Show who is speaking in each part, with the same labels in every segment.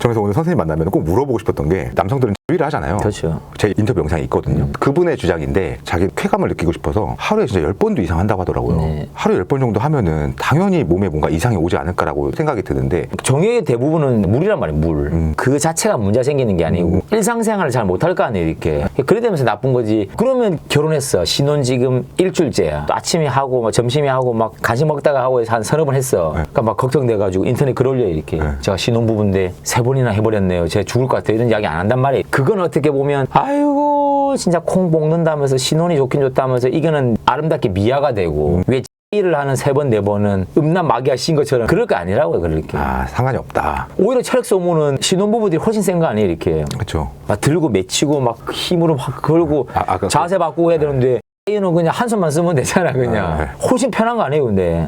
Speaker 1: 그래서 오늘 선생님 만나면 꼭 물어보고 싶었던 게 남성들은 주의를 하잖아요.
Speaker 2: 그렇죠.
Speaker 1: 제 인터뷰 영상이 있거든요. 그분의 주장인데 자기 쾌감을 느끼고 싶어서 하루에 진짜 10번도 이상 한다고 하더라고요.
Speaker 2: 네.
Speaker 1: 하루에 10번 정도 하면은 당연히 몸에 뭔가 이상이 오지 않을까라고 생각이 드는데
Speaker 2: 정액의 대부분은 물이란 말이에요. 물. 그 자체가 문제가 생기는 게 아니고 일상생활을 잘 못할 거 아니에요. 이렇게. 그래 되면서 나쁜 거지. 그러면 결혼했어. 신혼 지금 일주일째야. 또 아침에 하고 막 점심에 하고 막 간식 먹다가 하고 해서 한 서너 번 했어. 그러니까 막 걱정돼가지고 인터넷 글 올려요. 이렇게. 제가 신혼부부인데 3번이나 해버렸네요. 제가 죽을 것 같아요. 이런 이야기 안 한단 말이에요. 그건 어떻게 보면 아이고 진짜 콩 볶는다면서 신혼이 좋긴 좋다면서 이거는 아름답게 미화가 되고 왜 일을 하는 3번, 4번은 음란 마귀가 씌인 것처럼 그럴 거 아니라고요. 그렇게.
Speaker 1: 아, 상관이 없다.
Speaker 2: 오히려 체력 소모는 신혼부부들이 훨씬 센 거 아니에요. 이렇게.
Speaker 1: 그렇죠.
Speaker 2: 막 들고 맺히고 막 힘으로 막 걸고 자세 바꾸고 해야 되는데 얘는 그냥 한 손만 쓰면 되잖아. 그냥. 훨씬 편한 거 아니에요. 근데.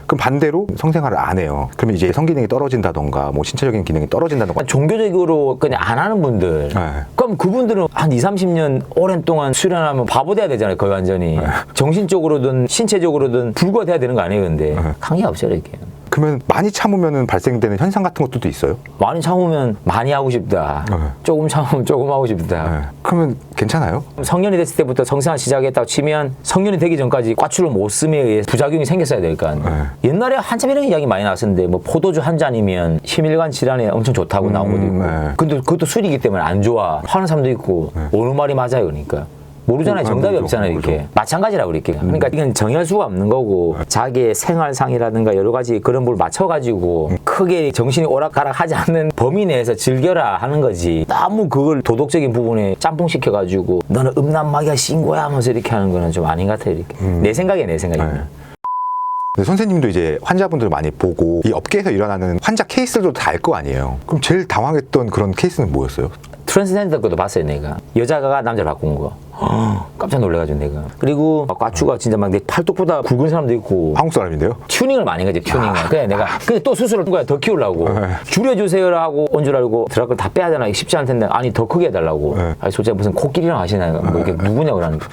Speaker 1: 그럼 반대로 성생활을 안 해요. 그러면 이제 성기능이 떨어진다던가 뭐 신체적인 기능이 떨어진다던가.
Speaker 2: 종교적으로 그냥 안 하는 분들. 그럼 그분들은 한 20, 30년 오랜 동안 수련하면 바보 돼야 되잖아요. 거의 완전히. 정신적으로든 신체적으로든 불구가 돼야 되는 거 아니에요. 근데 관계가 없어요. 이렇게.
Speaker 1: 그러면 많이 참으면 발생되는 현상 같은 것들도 있어요?
Speaker 2: 많이 참으면 많이 하고 싶다. 조금 참으면 조금 하고 싶다.
Speaker 1: 그러면 괜찮아요?
Speaker 2: 성년이 됐을 때부터 성생활 시작했다고 치면 성년이 되기 전까지 과출을 못 쓰에 의해 부작용이 생겼어야 될 거 아니에요. 옛날에 한참 이런 이야기 많이 나왔었는데 뭐 포도주 한 잔이면 심혈관 질환에 엄청 좋다고 나온 것도 있고 근데 그것도 술이기 때문에 안 좋아 하는 사람도 있고 어느 말이 맞아요. 그러니까 모르잖아요. 정답이 없잖아요. 이렇게. 마찬가지라고 그럴게요. 그러니까 이건 정할 수가 없는 거고 자기의 생활상이라든가 여러 가지 그런 걸 맞춰가지고 크게 정신이 오락가락 하지 않는 범위 내에서 즐겨라 하는 거지. 너무 그걸 도덕적인 부분에 짬뽕시켜가지고 너는 음란 마귀가 씌인 거야 하면서 이렇게 하는 거는 좀 아닌 것 같아요. 이렇게. 내 생각에 내 생각이면.
Speaker 1: 근데 선생님도 이제 환자분들 많이 보고 이 업계에서 일어나는 환자 케이스들도 다 알 거 아니에요. 그럼 제일 당황했던 그런 케이스는 뭐였어요?
Speaker 2: 트랜스젠더 것도 봤어요. 내가 여자가 남자를 바꾼 거 깜짝 놀래가지고 내가. 그리고 과추가 진짜 막 내 팔뚝보다 굵은 사람도 있고.
Speaker 1: 한국 사람인데요?
Speaker 2: 튜닝을 많이 하지. 튜닝을. 그래 내가 근데 또 수술을 한 거야. 더 키우려고. 줄여주세요라고 온 줄 알고 드라걸 다 빼야 되나 쉽지 않을 텐데 아니 더 크게 해달라고. 아니 솔직히 무슨 코끼리랑 하시나요? 뭐 이게 누구냐고 그러니까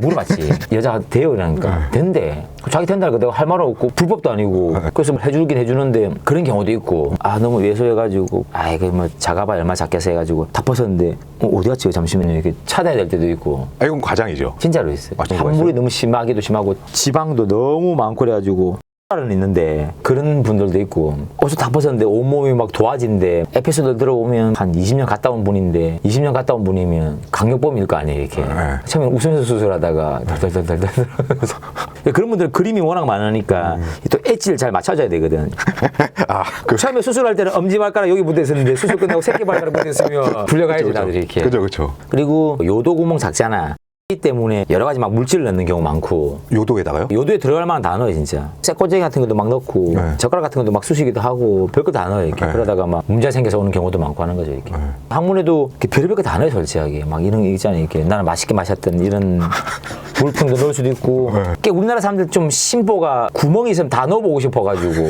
Speaker 2: 물어봤지. 여자가 돼요 이러니까 된대. 자기 된다니까 내가 할 말 없고 불법도 아니고 그래서 해주긴 해주는데 그런 경우도 있고 아 너무 왜소해가지고 아 이거 뭐 작아봐야 얼마 작겠어 해가지고 다 벗었는데 어디 갔지 잠시만요 이렇게 찾아야 될 때도 있고.
Speaker 1: 아 이건 과장이죠?
Speaker 2: 진짜로 있어요.
Speaker 1: 아,
Speaker 2: 함물이 너무 심하기도 심하고 지방도 너무 많고 그래가지고 는 있는데 그런 분들도 있고 옷을 다 벗었는데 온몸이 막 도화지인데 에피소드 들어보면 한 20년 갔다 온 분인데 20년 갔다 온 분이면 강력범일 거 아니에요 이렇게. 처음에 웃으면서 수술하다가 덜덜덜덜 그런 분들은 그림이 워낙 많으니까 또 엣지를 잘 맞춰줘야 되거든. 처음에 수술할 때는 엄지발가락 여기 묻어 있었는데 수술 끝나고 새끼발가락 묻어 있으면 불려가야지 다들 이렇게.
Speaker 1: 그죠.
Speaker 2: 그리고 요도 구멍 작잖아. 때문에 여러 가지 막 물질을 넣는 경우 많고.
Speaker 1: 요도에다가요?
Speaker 2: 요도에 들어갈 만한 다 넣어요 진짜. 쇠꼬쟁이 같은 것도 막 넣고 젓가락 같은 것도 막 쑤시기도 하고 별거 다 넣어요 이렇게. 그러다가 막 문제 생겨서 오는 경우도 많고 하는 거죠 이렇게. 학문에도 별의별 거 다 넣어요 솔직하게. 막 이런 거 있잖아요 이렇게. 나는 맛있게 마셨던 이런 물품도 넣을 수도 있고. 우리나라 사람들 좀 심보가 구멍이 있으면 다 넣어보고 싶어가지고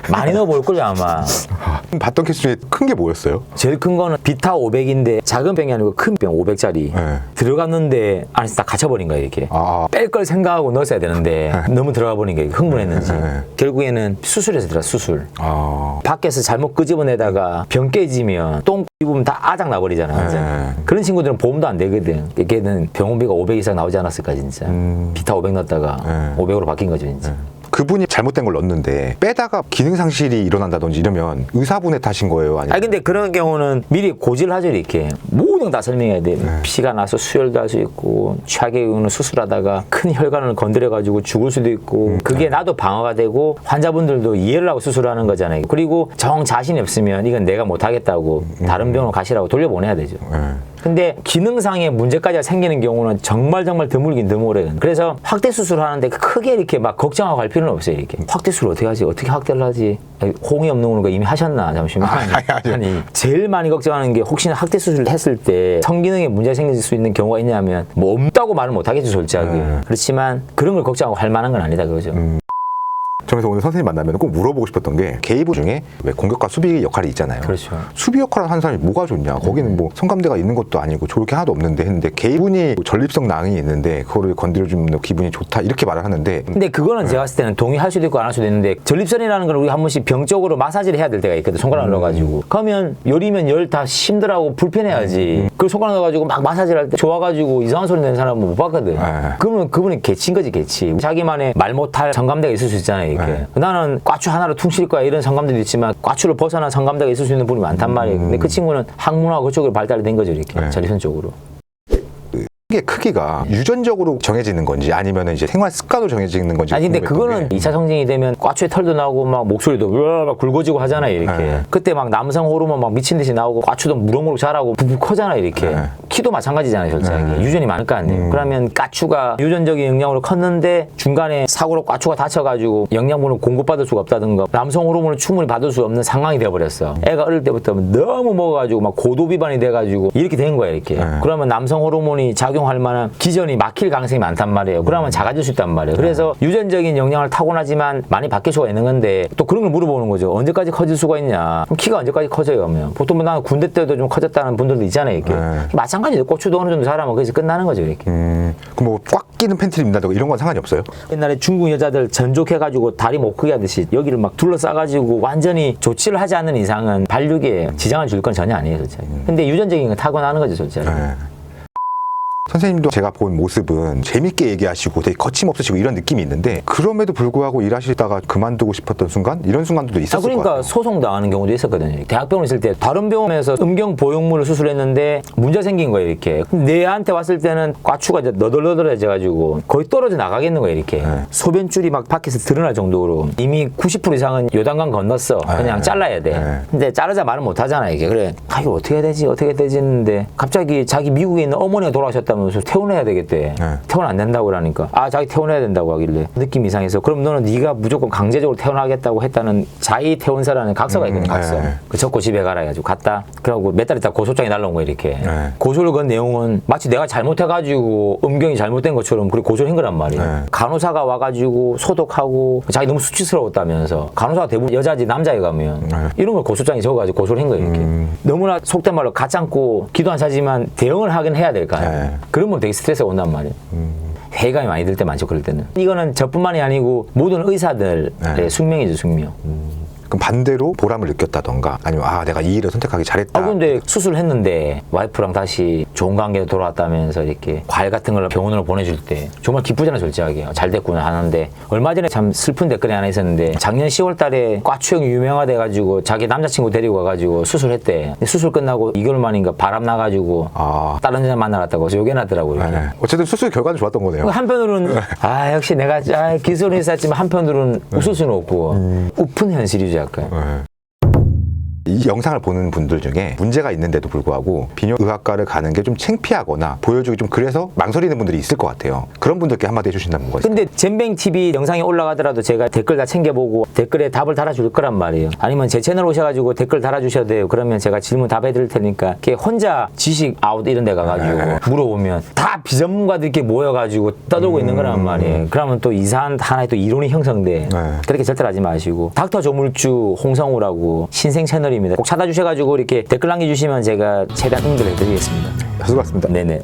Speaker 2: 많이 넣어볼 걸요 아마.
Speaker 1: 봤던 케이스 중에 큰 게 뭐였어요?
Speaker 2: 제일 큰 거는 비타 500인데 작은 병이 아니고 큰 병 500짜리 들어갔는데 안에서 다 갇혀버린 거예요 이렇게. 뺄 걸 생각하고 넣었어야 되는데 너무 들어가 버린 거예요. 흥분했는지. 결국에는 수술해서 들어가 수술. 밖에서 잘못 끄집어내다가 병 깨지면 똥 입으면 다 아작 나버리잖아. 그런 친구들은 보험도 안 되거든. 걔는 병원비가 500 이상 나오지 않았을까 진짜. 비타 500 넣었다가 500으로 바뀐 거죠 진짜.
Speaker 1: 그분이 잘못된 걸 넣었는데 빼다가 기능 상실이 일어난다든지 이러면 의사분의 탓인 거예요? 아니면?
Speaker 2: 근데 그런 경우는 미리 고지를 하죠 이렇게. 모든 거 다 설명해야 돼. 피가 나서 수혈도 할 수 있고 최악의 경우는 수술하다가 큰 혈관을 건드려가지고 죽을 수도 있고 그게 나도 방어가 되고 환자분들도 이해를 하고 수술하는 거잖아요. 그리고 정 자신이 없으면 이건 내가 못하겠다고 다른 병원으로 가시라고 돌려보내야 되죠. 근데 기능상의 문제까지 생기는 경우는 정말 드물긴 드물어요. 그래서 확대 수술하는데 크게 이렇게 막 걱정하고 갈 필요는 없어요. 이렇게 확대 수술 어떻게 하지? 어떻게 확대를 하지? 홍이 없는 거 이미 하셨나? 잠시만. 아니 제일 많이 걱정하는 게 혹시나 확대 수술을 했을 때 성기능에 문제 생길 수 있는 경우가 있냐면 뭐 없다고 말은 못 하겠죠 솔직하게. 그렇지만 그런 걸 걱정하고 할 만한 건 아니다 그거죠.
Speaker 1: 그래서 오늘 선생님 만나면 꼭 물어보고 싶었던 게 게이브 중에 왜 공격과 수비 역할이 있잖아요.
Speaker 2: 그렇죠.
Speaker 1: 수비 역할을 하는 사람이 뭐가 좋냐? 거기는 뭐 성감대가 있는 것도 아니고 좋을 게 하나도 없는데 했는데 게이브니 전립성 낭이 있는데 그거를 건드려주면 기분이 좋다 이렇게 말을 하는데
Speaker 2: 근데 그거는 제가 봤을 때는 동의할 수도 있고 안 할 수도 있는데 전립선이라는 걸 우리 한 번씩 병적으로 마사지를 해야 될 때가 있거든. 손가락을 넣어가지고 그러면 열이면 열 다 힘들하고 불편해야지. 그 손가락 넣어가지고 막 마사지를 할 때 좋아가지고 이상한 소리 내는 사람은 못 봤거든. 그러면 그분이 개치인 거지 개치. 자기만의 말 못할 성감대가 있을 수 있잖아요. 이렇게. 나는 꽈추 하나로 퉁칠 거야 이런 성감대도 있지만 꽈추를 벗어난 성감대가 있을 수 있는 분이 많단 말이에요. 근데 그 친구는 학문화 그쪽으로 발달이 된 거죠. 이렇게 전립선 쪽으로.
Speaker 1: 이게 크기가 유전적으로 정해지는 건지 아니면 이제 생활 습관으로 정해지는 건지.
Speaker 2: 아니 근데
Speaker 1: 궁금했던
Speaker 2: 그거는
Speaker 1: 게.
Speaker 2: 2차 성징이 되면 꽈추에 털도 나오고 막 목소리도 막 굵어지고 하잖아요 이렇게.
Speaker 1: 네.
Speaker 2: 그때 막 남성 호르몬 막 미친 듯이 나오고 꽈추도 무럭무럭 자라고 푹푹 커잖아요 이렇게.
Speaker 1: 네.
Speaker 2: 키도 마찬가지잖아요 솔직히. 유전이 많을 거 아니에요. 그러면 꽈추가 유전적인 영향으로 컸는데 중간에 사고로 꽈추가 다쳐가지고 영양분을 공급받을 수가 없다든가 남성 호르몬을 충분히 받을 수 없는 상황이 돼버렸어. 애가 어릴 때부터 너무 먹어가지고 막 고도 비반이 돼가지고 이렇게 된 거야 이렇게. 그러면 남성 호르몬이 작용할 만한 기전이 막힐 가능성이 많단 말이에요. 그러면 작아질 수 있단 말이에요. 그래서 유전적인 영향을 타고나지만 많이 바뀔 수가 있는 건데 또 그런 걸 물어보는 거죠. 언제까지 커질 수가 있냐? 그럼 키가 언제까지 커져요? 그러면 보통 나는 군대 때도 좀 커졌다는 분들도 있잖아요. 이렇게. 마찬가지로 고추도 어느 정도 자라면 거기서 끝나는 거죠. 이렇게.
Speaker 1: 그럼 뭐 꽉 끼는 팬티를 입는다든가 이런 건 상관이 없어요?
Speaker 2: 옛날에 중국 여자들 전족해가지고 다리 못 크게 하듯이 여기를 막 둘러싸가지고 완전히 조치를 하지 않는 이상은 발육에 지장을 줄 건 전혀 아니에요. 솔직히. 근데 유전적인 건 타고나는 거죠. 솔직히.
Speaker 1: 선생님도 제가 본 모습은 재밌게 얘기하시고 되게 거침없으시고 이런 느낌이 있는데 그럼에도 불구하고 일하시다가 그만두고 싶었던 순간? 이런 순간도 있었을 것
Speaker 2: 그러니까
Speaker 1: 같아요.
Speaker 2: 소송 당하는 경우도 있었거든요. 대학병원 있을 때 다른 병원에서 음경 보형물을 수술했는데 문제 생긴 거예요. 이렇게. 내한테 왔을 때는 꽈추가 이제 너덜너덜해져가지고 거의 떨어져 나가겠는 거예요. 이렇게. 소변줄이 막 밖에서 드러날 정도로 이미 90% 이상은 요단강 건넜어. 그냥 잘라야 돼. 근데 자르자 말은 못 하잖아. 이게. 그래. 아, 이거 어떻게 해야 되지? 어떻게 해야 되지? 했는데 갑자기 자기 미국에 있는 어머니가 돌아가셨다면서 퇴원해야 되겠대. 퇴원 안 된다고 그러니까 자기 퇴원해야 된다고 하길래 느낌 이상해서 그럼 너는 네가 무조건 강제적으로 퇴원하겠다고 했다는 자의 퇴원서라는 각서가 있거든. 각서. 그 적고 집에 가라 해가지고 갔다. 그러고 몇 달 있다 고소장이 날라온 거야 이렇게. 고소를 건 내용은 마치 내가 잘못해가지고 음경이 잘못된 것처럼 그렇게 고소를 한 거란 말이에요. 간호사가 와가지고 소독하고 자기 너무 수치스러웠다면서 간호사가 대부분 여자지 남자에 가면 이런 걸 고소장에 적어가지고 고소를 한 거예요 이렇게. 너무나 속된 말로 가짜고 기도 안 차지만 대응을 하긴 해야 될 거 아니에요. 그러면 되게 스트레스가 온단 말이에요. 회의감이 많이 들 때 많죠 그럴 때는. 이거는 저뿐만이 아니고 모든 의사들의 숙명이죠 숙명.
Speaker 1: 그럼 반대로 보람을 느꼈다던가 아니면 내가 이 일을 선택하기 잘했다.
Speaker 2: 근데 수술했는데 와이프랑 다시 좋은 관계로 돌아왔다면서 이렇게 과일 같은 걸 병원으로 보내줄 때 정말 기쁘잖아 솔직하게. 잘 됐구나 하는데 얼마 전에 참 슬픈 댓글이 하나 있었는데 작년 10월 달에 꽈추형이 유명화돼가지고 자기 남자친구 데리고 가가지고 수술했대. 근데 수술 끝나고 2개월 만인가 바람 나가지고 다른 여자 만나갔다고 그래서 욕이 나더라고요.
Speaker 1: 어쨌든 수술 결과는 좋았던 거네요.
Speaker 2: 한편으로는 역시 내가 기술은 있었지만 한편으로는 웃을 수는 없고 우픈 현실이죠 약간.
Speaker 1: 이 영상을 보는 분들 중에 문제가 있는데도 불구하고 비뇨의학과를 가는 게 좀 창피하거나 보여주기 좀 그래서 망설이는 분들이 있을 것 같아요. 그런 분들께 한마디 해주신다면 뭐가 있을까요?
Speaker 2: 근데 잼뱅TV 영상이 올라가더라도 제가 댓글 다 챙겨보고 댓글에 답을 달아줄 거란 말이에요. 아니면 제 채널 오셔가지고 댓글 달아주셔도 돼요. 그러면 제가 질문 답해드릴 테니까 이렇게 혼자 지식 아웃 이런 데 가가지고 물어보면 다 비전문가들 이렇게 모여가지고 떠들고 있는 거란 말이에요. 그러면 또 이상한 하나의 또 이론이 형성돼. 그렇게 절대로 하지 마시고 닥터 조물주 홍성우라고 신생 채널입니다. 꼭 찾아주셔가지고 이렇게 댓글 남겨주시면 제가 최대한 응대를 해드리겠습니다.
Speaker 1: 수고하셨습니다.
Speaker 2: 네네.